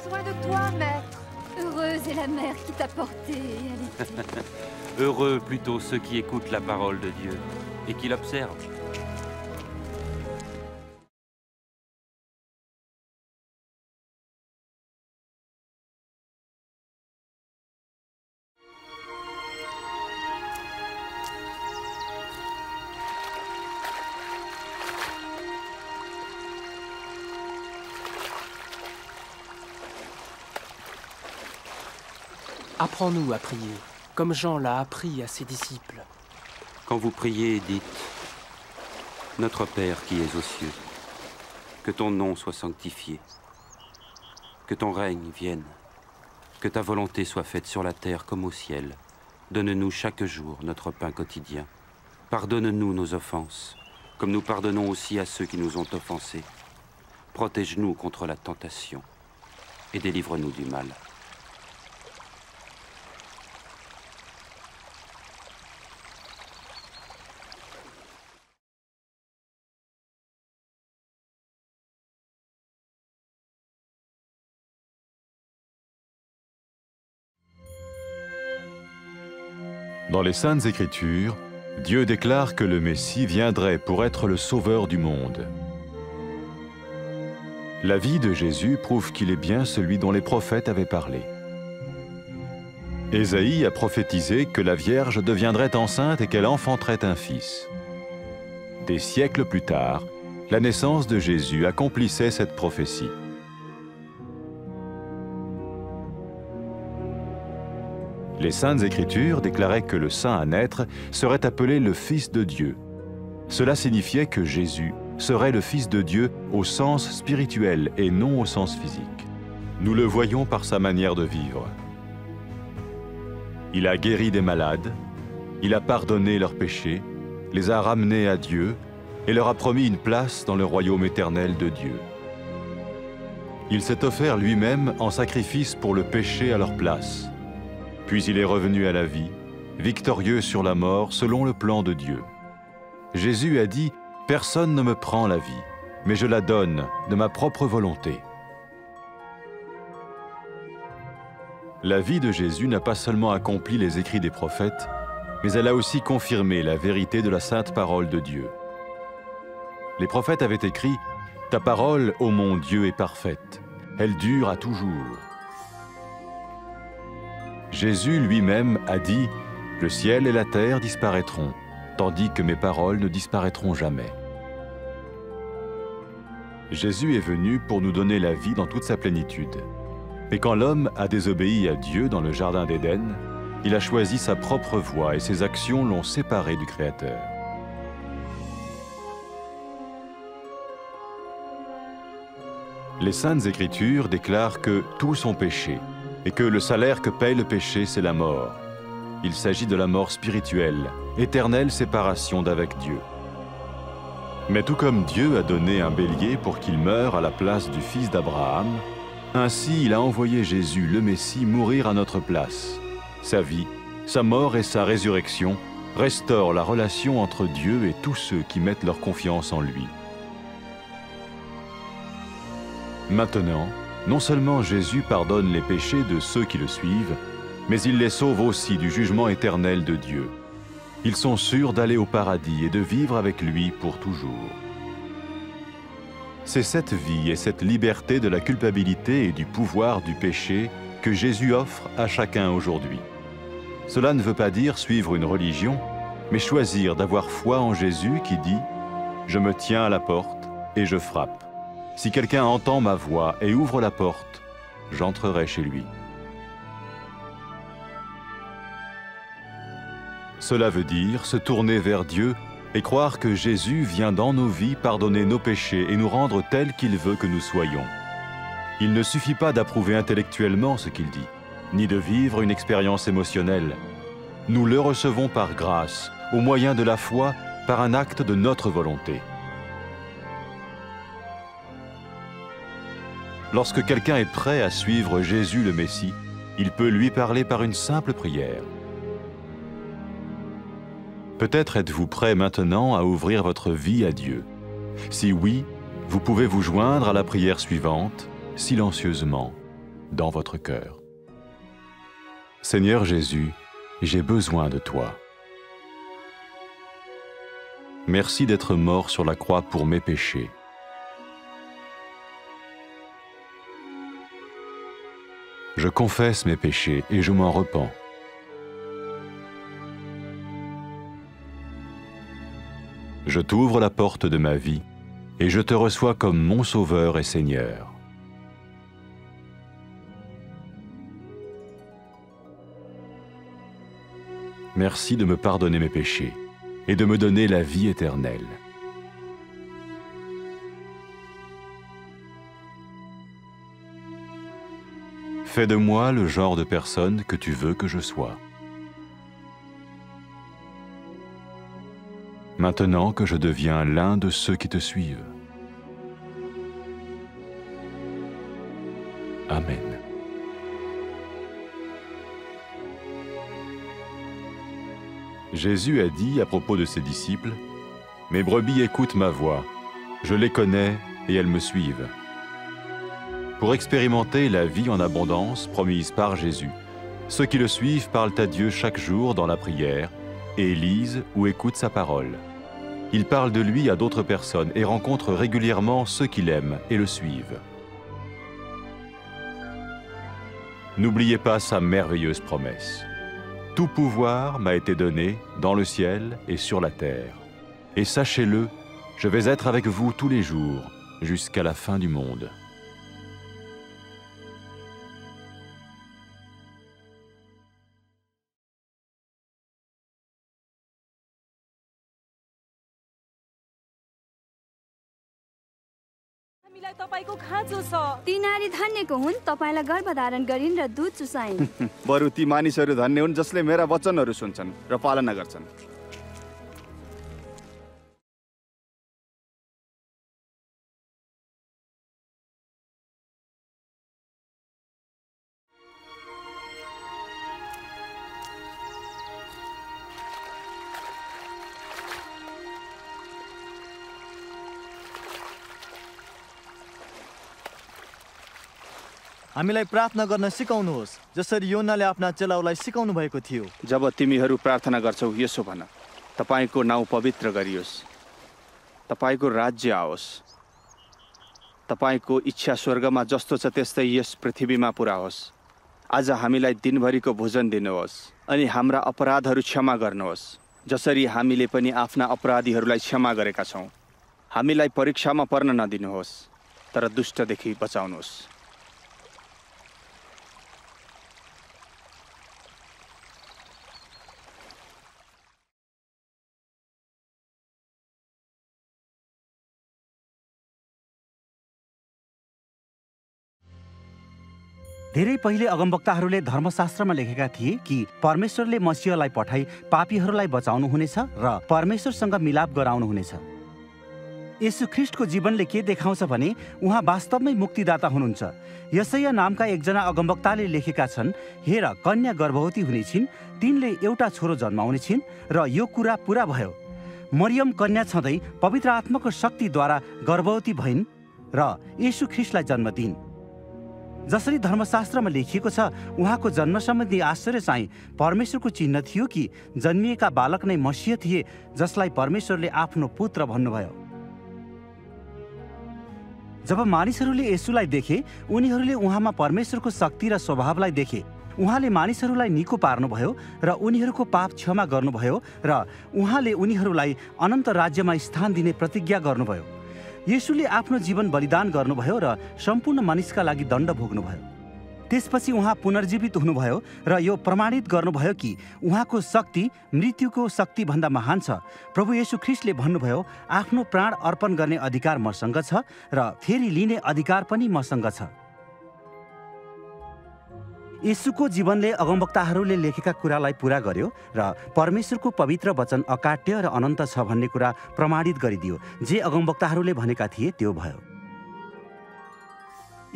besoin de toi, maître. Heureuse est la mère qui t'a porté et allaitée. Heureux plutôt ceux qui écoutent la parole de Dieu et qui l'observent. Apprends-nous à prier, comme Jean l'a appris à ses disciples. Quand vous priez, dites « Notre Père qui es aux cieux, que ton nom soit sanctifié, que ton règne vienne, que ta volonté soit faite sur la terre comme au ciel. Donne-nous chaque jour notre pain quotidien. Pardonne-nous nos offenses, comme nous pardonnons aussi à ceux qui nous ont offensés. Protège-nous contre la tentation et délivre-nous du mal. » Dans les Saintes Écritures, Dieu déclare que le Messie viendrait pour être le sauveur du monde. La vie de Jésus prouve qu'il est bien celui dont les prophètes avaient parlé. Ésaïe a prophétisé que la Vierge deviendrait enceinte et qu'elle enfanterait un fils. Des siècles plus tard, la naissance de Jésus accomplissait cette prophétie. Les Saintes Écritures déclaraient que le saint à naître serait appelé le Fils de Dieu. Cela signifiait que Jésus serait le Fils de Dieu au sens spirituel et non au sens physique. Nous le voyons par sa manière de vivre. Il a guéri des malades, il a pardonné leurs péchés, les a ramenés à Dieu et leur a promis une place dans le royaume éternel de Dieu. Il s'est offert lui-même en sacrifice pour le péché à leur place. Puis il est revenu à la vie, victorieux sur la mort selon le plan de Dieu. Jésus a dit « Personne ne me prend la vie, mais je la donne de ma propre volonté. » La vie de Jésus n'a pas seulement accompli les écrits des prophètes, mais elle a aussi confirmé la vérité de la sainte parole de Dieu. Les prophètes avaient écrit « Ta parole, ô mon Dieu, est parfaite, elle dure à toujours. » Jésus lui-même a dit « Le ciel et la terre disparaîtront, tandis que mes paroles ne disparaîtront jamais. » Jésus est venu pour nous donner la vie dans toute sa plénitude. Mais quand l'homme a désobéi à Dieu dans le jardin d'Éden, il a choisi sa propre voie et ses actions l'ont séparé du Créateur. Les Saintes Écritures déclarent que tous ont péché et que le salaire que paye le péché, c'est la mort. Il s'agit de la mort spirituelle, éternelle séparation d'avec Dieu. Mais tout comme Dieu a donné un bélier pour qu'il meure à la place du fils d'Abraham, ainsi il a envoyé Jésus, le Messie, mourir à notre place. Sa vie, sa mort et sa résurrection restaurent la relation entre Dieu et tous ceux qui mettent leur confiance en lui. Maintenant, non seulement Jésus pardonne les péchés de ceux qui le suivent, mais il les sauve aussi du jugement éternel de Dieu. Ils sont sûrs d'aller au paradis et de vivre avec lui pour toujours. C'est cette vie et cette liberté de la culpabilité et du pouvoir du péché que Jésus offre à chacun aujourd'hui. Cela ne veut pas dire suivre une religion, mais choisir d'avoir foi en Jésus qui dit « Je me tiens à la porte et je frappe. Si quelqu'un entend ma voix et ouvre la porte, j'entrerai chez lui. » Cela veut dire se tourner vers Dieu et croire que Jésus vient dans nos vies pardonner nos péchés et nous rendre tels qu'il veut que nous soyons. Il ne suffit pas d'approuver intellectuellement ce qu'il dit, ni de vivre une expérience émotionnelle. Nous le recevons par grâce, au moyen de la foi, par un acte de notre volonté. Lorsque quelqu'un est prêt à suivre Jésus le Messie, il peut lui parler par une simple prière. Peut-être êtes-vous prêt maintenant à ouvrir votre vie à Dieu. Si oui, vous pouvez vous joindre à la prière suivante, silencieusement. dans votre cœur. Seigneur Jésus, j'ai besoin de toi. Merci d'être mort sur la croix pour mes péchés. Je confesse mes péchés et je m'en repens. Je t'ouvre la porte de ma vie et je te reçois comme mon Sauveur et Seigneur. Merci de me pardonner mes péchés et de me donner la vie éternelle. Fais de moi le genre de personne que tu veux que je sois. Maintenant que je deviens l'un de ceux qui te suivent. Amen. Jésus a dit à propos de ses disciples, « Mes brebis écoutent ma voix, je les connais et elles me suivent. » Pour expérimenter la vie en abondance promise par Jésus, ceux qui le suivent parlent à Dieu chaque jour dans la prière et lisent ou écoutent sa parole. Ils parlent de lui à d'autres personnes et rencontrent régulièrement ceux qui l'aiment et le suivent. N'oubliez pas sa merveilleuse promesse. Tout pouvoir m'a été donné dans le ciel et sur la terre. Et sachez-le, je vais être avec vous tous les jours, jusqu'à la fin du monde. ती नारी धन्यको हुन्, तपाईलाई गर्भधारण गरिन् र दूध चुसाइन्। बरु ती मानिसहरू धन्य हुन् जसले मेरा वचनहरू सुन्छन् र पालना गर्छन्। हामीलाई प्रार्थना गर्न सिकाउनुहोस् जसरी योनाले आफ्ना चेलाहरूलाई सिकाउनु भएको थियो। जब तिमीहरू प्रार्थना गर्छौ यसो भन, तपाईको नाउँ पवित्र गरियोस्, तपाईको राज्य आओस्, तपाईको इच्छा स्वर्गमा जस्तो छ त्यस्तै यस पृथ्वीमा पुरा होस्। आज हामीलाई दिनभरिको भोजन दिनुहोस् अनि हाम्रा अपराधहरू क्षमा गर्नुहोस् जसरी हामीले पनि आफ्ना अपराधीहरूलाई क्षमा गरेका छौँ। हामीलाई परीक्षामा पर्न नदिनुहोस् तर दुष्टदेखि बचाउनुहोस्। धेरै पहिले अगमवक्ताहरूले धर्मशास्त्रमा लेखेका थिए कि परमेश्वरले मसीहलाई पठाई पापीहरूलाई बचाउनु हुनेछ र परमेश्वरसँग मिलाप गराउनु हुनेछ। येशू ख्रीष्टको जीवनले के देखाउँछ भने उहाँ वास्तवमै मुक्तिदाता हुनुहुन्छ। यशाया नामका एकजना अगमवक्ताले लेखेका छन्, हेर कन्या गर्भवती हुनेछिन्, तिनले एउटा छोरो जन्माउने छिन् र यो कुरा पूरा भयो। मरियम कन्या छँदै पवित्र आत्माको शक्तिद्वारा गर्भवती भइन् र येशू ख्रीष्टलाई जन्म दिइन्। जसरी धर्मशास्त्रमा लेखिएको छ, उहाँको जन्म सम्बन्धी आश्चर्य चाहिँ परमेश्वरको चिन्ह थियो कि जन्मिएका बालक नै मसीह थिए जसलाई परमेश्वरले आफ्नो पुत्र भन्नुभयो। जब मानिसहरूले येशूलाई देखे, उनीहरूले उहाँमा परमेश्वरको शक्ति र स्वभावलाई देखे। उहाँले मानिसहरूलाई निको पार्नुभयो र उनीहरूको पाप क्षमा गर्नुभयो र उहाँले उनीहरूलाई अनन्त राज्यमा स्थान दिने प्रतिज्ञा गर्नुभयो। येशूले आफ्नो जीवन बलिदान गर्नुभयो र सम्पूर्ण मानिसका लागि दण्ड भोग्नुभयो। त्यसपछि उहाँ पुनर्जीवित हुनुभयो र यो प्रमाणित गर्नुभयो कि उहाँको शक्ति मृत्युको शक्तिभन्दा महान छ। प्रभु येशू ख्रीष्टले भन्नुभयो, आफ्नो प्राण अर्पण गर्ने अधिकार मसँग छ र फेरि लिने अधिकार पनि मसँग छ। येशूको जीवनले अगमवक्ताहरूले लेखेका कुरालाई पूरा गर्यो र परमेश्वरको पवित्र वचन अकाट्य र अनन्त छ भन्ने कुरा प्रमाणित गरिदियो। जे अगमवक्ताहरूले भनेका थिए त्यो भयो।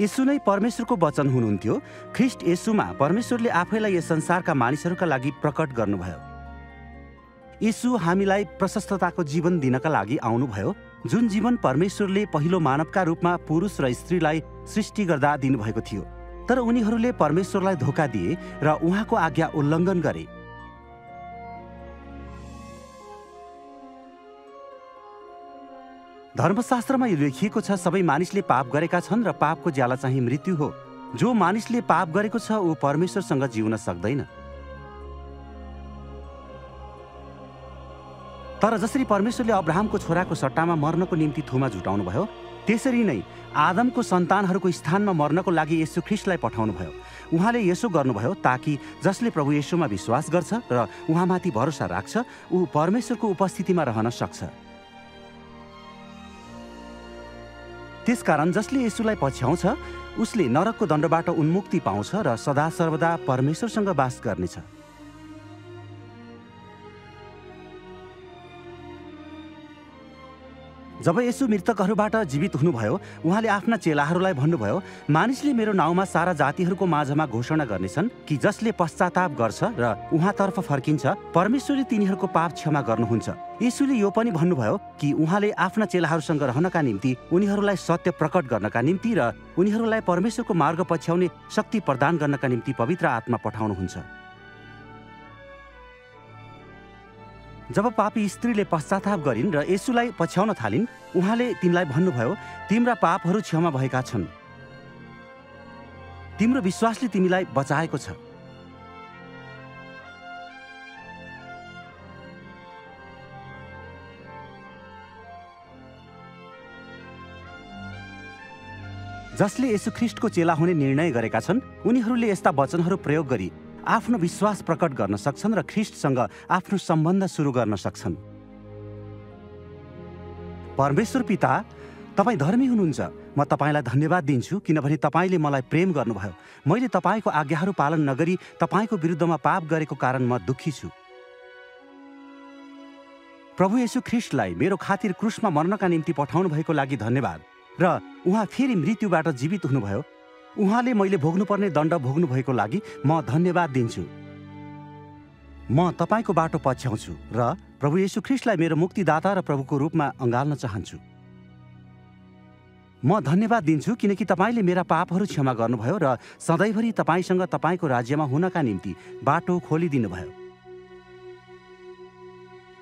येशू नै परमेश्वरको वचन हुनुहुन्थ्यो। ख्रीष्ट येशूमा परमेश्वरले आफैलाई यस संसारका मानिसहरूका लागि प्रकट गर्नुभयो। येशू हामीलाई प्रशस्तताको जीवन दिनका लागि आउनुभयो, जुन जीवन परमेश्वरले पहिलो मानवका रूपमा पुरुष र स्त्रीलाई सृष्टि गर्दा दिनुभएको थियो। तर उनीहरूले परमेश्वरलाई धोका दिए र उहाँको आज्ञा उल्लङ्घन गरे। धर्मशास्त्रमा यो लेखिएको छ, सबै मानिसले पाप गरेका छन् र पापको ज्याला चाहिँ मृत्यु हो। जो मानिसले पाप गरेको छ ऊ परमेश्वरसँग जिउन सक्दैन। तर जसरी परमेश्वरले अब्राहमको छोराको सट्टामा मर्नको निम्ति थुमा जुटाउनु भयो, त्यसरी नै आदमको सन्तानहरूको स्थानमा मर्नको लागि येशू ख्रीष्टलाई पठाउनु भयो। उहाँले यसो गर्नुभयो ताकि जसले प्रभु येशूमा विश्वास गर्छ र उहाँमाथि भरोसा राख्छ ऊ परमेश्वरको उपस्थितिमा रहन सक्छ। त्यसकारण जसले येशूलाई पछ्याउँछ उसले नरकको दण्डबाट उन्मुक्ति पाउँछ र सदा सर्वदा परमेश्वरसँग वास गर्नेछ। जब येशू मृतकहरूबाट जीवित हुनुभयो, उहाँले आफ्ना चेलाहरूलाई भन्नुभयो, मानिसले मेरो नाउँमा सारा जातिहरूको माझमा घोषणा गर्नेछन् कि जसले पश्चाताप गर्छ र उहाँतर्फ फर्किन्छ, परमेश्वरले तिनीहरूको पाप क्षमा गर्नुहुन्छ। येशूले यो पनि भन्नुभयो कि उहाँले आफ्ना चेलाहरूसँग रहनका निम्ति, उनीहरूलाई सत्य प्रकट गर्नका निम्ति र उनीहरूलाई परमेश्वरको मार्ग पछ्याउने शक्ति प्रदान गर्नका निम्ति पवित्र आत्मा पठाउनुहुन्छ। जब पापी स्त्रीले पश्चाताप गरिन् र येशूलाई पछ्याउन थालिन्, उहाँले तिनलाई भन्नुभयो, तिम्रा पापहरू क्षमा भएका छन्, तिम्रो विश्वासले तिमीलाई बचाएको छ। जसले येशू ख्रीष्टको चेला हुने निर्णय गरेका छन्, उनीहरूले यस्ता वचनहरू प्रयोग गरी आफ्नो विश्वास प्रकट गर्न सक्छन् र ख्रीष्टसँग आफ्नो सम्बन्ध सुरु गर्न सक्छन्। परमेश्वर पिता, तपाईँ धर्मी हुनुहुन्छ। म तपाईँलाई धन्यवाद दिन्छु किनभने तपाईँले मलाई प्रेम गर्नुभयो। मैले तपाईँको आज्ञाहरू पालन नगरी तपाईँको विरुद्धमा पाप गरेको कारण म दुःखी छु। प्रभु येशू ख्रीष्टलाई मेरो खातिर क्रुसमा मर्नका निम्ति पठाउनु भएको लागि धन्यवाद। र उहाँ फेरि मृत्युबाट जीवित हुनुभयो। उहाँले मैले भोग्नुपर्ने दण्ड भोग्नु भएको लागि म धन्यवाद दिन्छु। म तपाईँको बाटो पछ्याउँछु र प्रभु येशू ख्रीष्टलाई मेरो मुक्तिदाता र प्रभुको रूपमा अँगाल्न चाहन्छु। म धन्यवाद दिन्छु किनकि तपाईँले मेरा पापहरू क्षमा गर्नुभयो र सधैँभरि तपाईँसँग तपाईँको राज्यमा हुनका निम्ति बाटो खोलिदिनुभयो।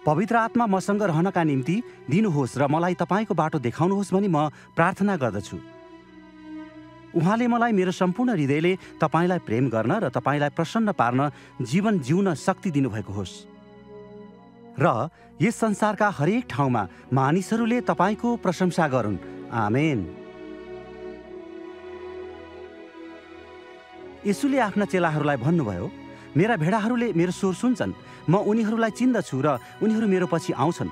पवित्र आत्मा मसँग रहनका निम्ति दिनुहोस् र मलाई तपाईँको बाटो देखाउनुहोस् भनी म प्रार्थना गर्दछु। उहाँले मलाई मेरो सम्पूर्ण हृदयले तपाईँलाई प्रेम गर्न र तपाईँलाई प्रसन्न पार्न जीवन जिउन शक्ति दिनुभएको होस् र यस संसारका हरेक ठाउँमा मानिसहरूले तपाईँको प्रशंसा गरून्। आमेन। येशूले आफ्ना चेलाहरूलाई भन्नुभयो, मेरा भेडाहरूले मेरो स्वर सुन्छन्, म उनीहरूलाई चिन्दछु र उनीहरू मेरो पछि आउँछन्।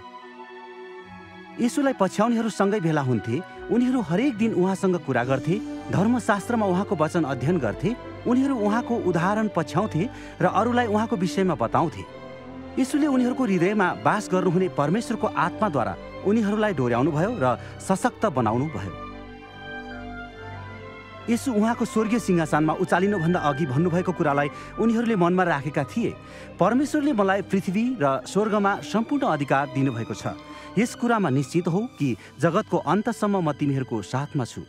येशूलाई पछ्याउनेहरूसँगै भेला हुन्थे। उनीहरू हरेक दिन उहाँसँग कुरा गर्थे, धर्मशास्त्रमा उहाँको वचन अध्ययन गर्थे, उनीहरू उहाँको उदाहरण पछ्याउँथे र अरूलाई उहाँको विषयमा बताउँथे। येशूले उनीहरूको हृदयमा वास गर्नुहुने परमेश्वरको आत्माद्वारा उनीहरूलाई डोर्याउनुभयो र सशक्त बनाउनु भयो। येशू उहाँको स्वर्गीय सिंहासनमा उचालिनुभन्दा अघि भन्नुभएको कुरालाई उनीहरूले मनमा राखेका थिए। परमेश्वरले मलाई पृथ्वी र स्वर्गमा सम्पूर्ण अधिकार दिनुभएको छ। यस कुरामा निश्चित हौ कि जगतको अन्तसम्म म तिमीहरूको साथमा छु।